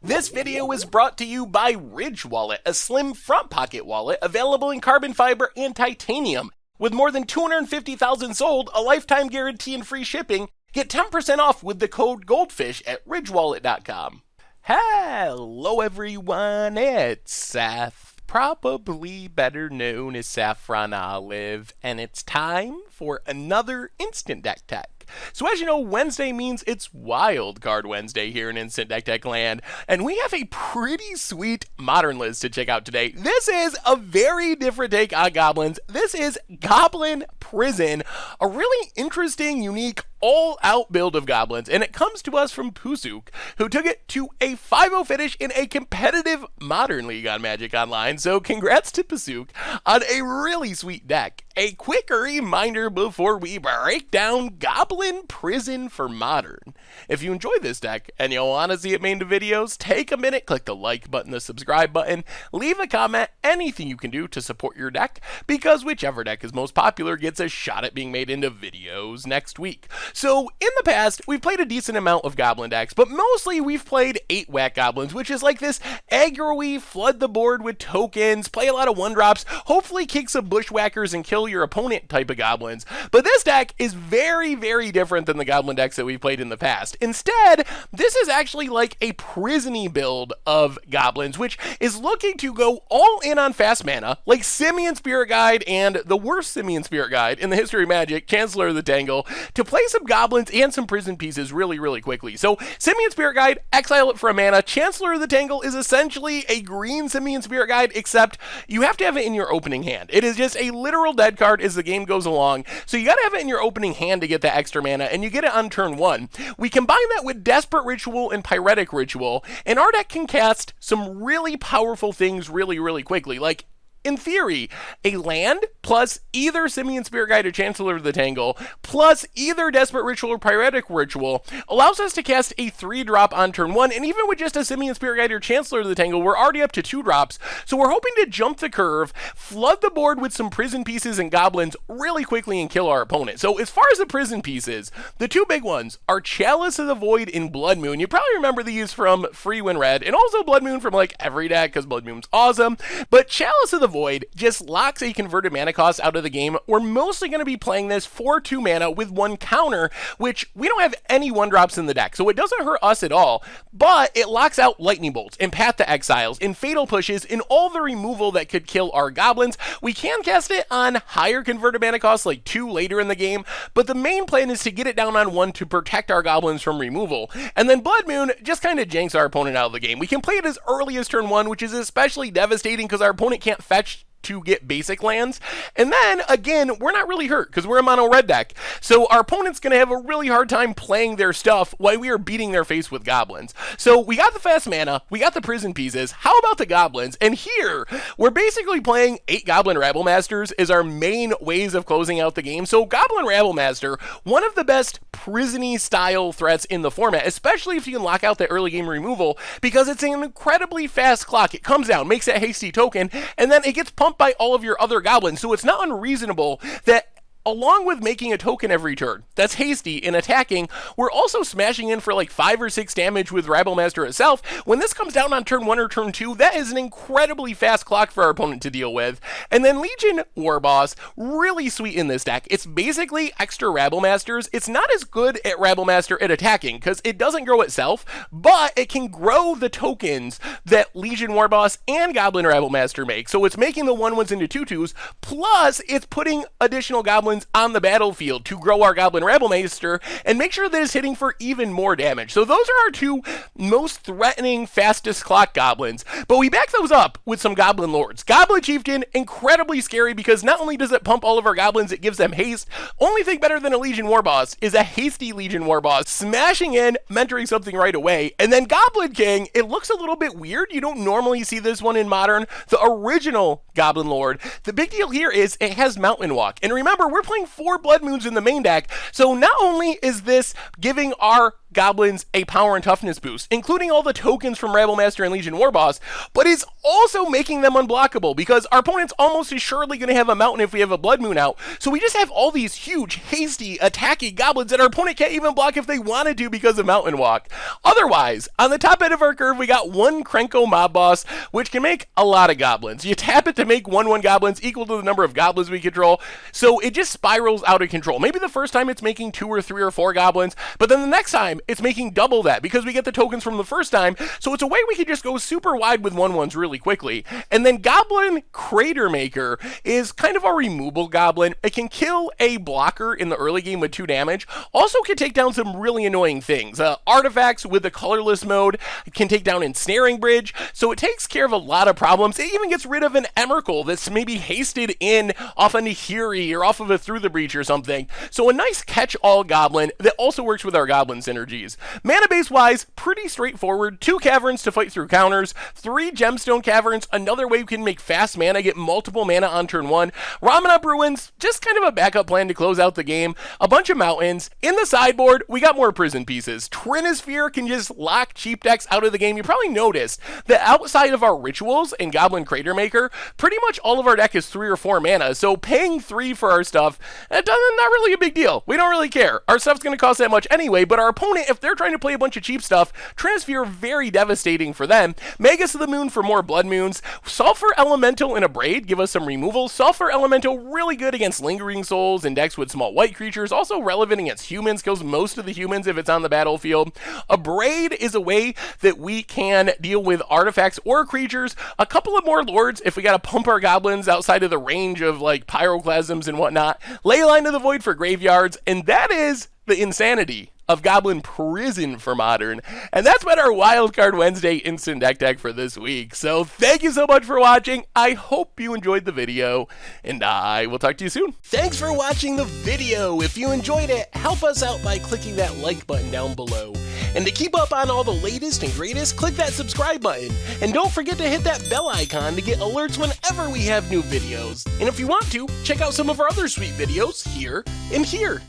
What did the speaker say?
This video is brought to you by Ridge Wallet, a slim front pocket wallet available in carbon fiber and titanium. With more than 250,000 sold, a lifetime guarantee and free shipping, get 10% off with the code GOLDFISH at ridgewallet.com. Hello everyone, it's Seth, probably better known as Saffron Olive, and it's time for another Instant Deck Tech. So as you know, Wednesday means it's Wild Card Wednesday here in Instant Deck Tech land, and we have a pretty sweet modern list to check out today. This is a very different take on Goblins. This is Goblin Prison, a really interesting, unique, all-out build of Goblins, and it comes to us from Pusuk, who took it to a 5-0 finish in a competitive Modern League on Magic Online, so congrats to Pusuk on a really sweet deck. A quick reminder before we break down Goblin Prison for Modern. If you enjoy this deck and you want to see it made into videos, take a minute, click the like button, the subscribe button, leave a comment, anything you can do to support your deck, because whichever deck is most popular gets a shot at being made into videos next week. So in the past, we've played a decent amount of Goblin decks, but mostly we've played 8 Whack Goblins, which is like this aggro-y, flood the board with tokens, play a lot of 1-drops, hopefully kick some bushwhackers and kill your opponent type of Goblins. But this deck is very, very different than the Goblin decks that we've played in the past. Instead, this is actually like a prison-y build of Goblins, which is looking to go all in on fast mana, like Simian Spirit Guide and the worst Simian Spirit Guide in the history of Magic, Chancellor of the Tangle, to play some Goblins and some prison pieces really, really quickly. So, Simian Spirit Guide, exile it for a mana. Chancellor of the Tangle is essentially a green Simian Spirit Guide, except you have to have it in your opening hand. It is just a literal dead card as the game goes along, so you gotta have it in your opening hand to get that extra mana, and you get it on turn 1. We combine that with Desperate Ritual and Pyretic Ritual, and our deck can cast some really powerful things really, really quickly, like in theory, a land plus either Simian Spirit Guide or Chancellor of the Tangle plus either Desperate Ritual or Pyretic Ritual allows us to cast a 3-drop on turn 1, and even with just a Simian Spirit Guide or Chancellor of the Tangle, we're already up to 2 drops, so we're hoping to jump the curve, flood the board with some prison pieces and Goblins really quickly and kill our opponent. So as far as the prison pieces, the 2 big ones are Chalice of the Void and Blood Moon. You probably remember these from Free When Red, and also Blood Moon from like every deck, because Blood Moon's awesome, but Chalice of the Void just locks a converted mana cost out of the game. We're mostly going to be playing this for 2 mana with 1 counter, which we don't have any 1-drops in the deck, so it doesn't hurt us at all, but it locks out Lightning Bolts and Path to Exiles and Fatal Pushes and all the removal that could kill our Goblins. We can cast it on higher converted mana costs, like 2 later in the game, but the main plan is to get it down on 1 to protect our Goblins from removal, and then Blood Moon just kind of janks our opponent out of the game. We can play it as early as turn 1, which is especially devastating because our opponent can't fetch to get basic lands, and then again we're not really hurt because we're a mono red deck, so our opponent's gonna have a really hard time playing their stuff while we are beating their face with Goblins. So we got the fast mana, we got the prison pieces, how about the Goblins? And here we're basically playing 8 Goblin Rabble Masters as our main ways of closing out the game. So Goblin Rabble Master, one of the best prison-y style threats in the format, especially if you can lock out the early game removal, because it's an incredibly fast clock. It comes down, makes that hasty token, and then it gets pumped by all of your other Goblins, so it's not unreasonable that along with making a token every turn that's hasty and attacking, we're also smashing in for like 5 or 6 damage with Rabble Master itself. When this comes down on turn 1 or turn 2, that is an incredibly fast clock for our opponent to deal with. And then Legion Warboss, really sweet in this deck. It's basically extra Rabble Masters. It's not as good at Rabble Master at attacking because it doesn't grow itself, but it can grow the tokens that Legion Warboss and Goblin Rabble Master make. So it's making the 1/1s into 2/2s, plus it's putting additional Goblins on the battlefield to grow our Goblin Rabble Master and make sure that it's hitting for even more damage. So those are our 2 most threatening fastest clock Goblins, but we back those up with some Goblin Lords. Goblin Chieftain, incredibly scary because not only does it pump all of our Goblins, it gives them haste. Only thing better than a Legion Warboss is a hasty Legion Warboss, smashing in, mentoring something right away. And then Goblin King, it looks a little bit weird. You don't normally see this one in Modern. The original Goblin Lord, the big deal here is it has Mountain Walk. And remember, we're playing 4 Blood Moons in the main deck, so not only is this giving our goblins a power and toughness boost, including all the tokens from Rabblemaster and Legion Warboss, but it's also making them unblockable because our opponent's almost assuredly going to have a mountain if we have a Blood Moon out. So we just have all these huge, hasty, attacking goblins that our opponent can't even block if they wanted to because of Mountain Walk. Otherwise, on the top end of our curve, we got one Krenko mob boss, which can make a lot of goblins. You tap it to make 1/1 goblins equal to the number of goblins we control, so it just spirals out of control. Maybe the first time it's making 2 or 3 or 4 goblins, but then the next time it's making double that because we get the tokens from the first time, so it's a way we can just go super wide with 1/1s really quickly. And then Goblin Crater Maker is kind of a removable goblin. It can kill a blocker in the early game with 2 damage, also can take down some really annoying things. Artifacts with the colorless mode can take down Ensnaring Bridge, so it takes care of a lot of problems. It even gets rid of an Emrakul that's maybe hasted in off a Nahiri or off of a Through the Breach or something. So a nice catch-all goblin that also works with our goblin synergies. Mana base wise, pretty straightforward. 2 caverns to fight through counters, 3 gemstone caverns, another way we can make fast mana, get multiple mana on turn 1. Ramunap Ruins, just kind of a backup plan to close out the game. A bunch of mountains. In the sideboard, we got more prison pieces. Trinisphere can just lock cheap decks out of the game. You probably noticed that outside of our rituals and Goblin Crater Maker, pretty much all of our deck is 3 or 4 mana, so paying 3 for our stuff, not really a big deal. We don't really care. Our stuff's going to cost that much anyway, but our opponent, if they're trying to play a bunch of cheap stuff, Trinisphere very devastating for them. Magus of the Moon for more Blood Moons. Sulfur Elemental and a Braid give us some removal. Sulfur Elemental really good against Lingering Souls and decks with small white creatures, also relevant against humans, kills most of the humans if it's on the battlefield. A Braid is a way that we can deal with artifacts or creatures. A couple of more lords if we gotta pump our goblins outside of the range of like pyroclasms and whatnot. Leyline of the Void for graveyards, and that is the insanity of Goblin Prison for Modern. And that's been our Wildcard Wednesday Instant Deck Tech for this week. So thank you so much for watching. I hope you enjoyed the video, and I will talk to you soon. Thanks for watching the video. If you enjoyed it, help us out by clicking that like button down below. And to keep up on all the latest and greatest, click that subscribe button. And don't forget to hit that bell icon to get alerts whenever we have new videos. And if you want to, check out some of our other sweet videos here and here.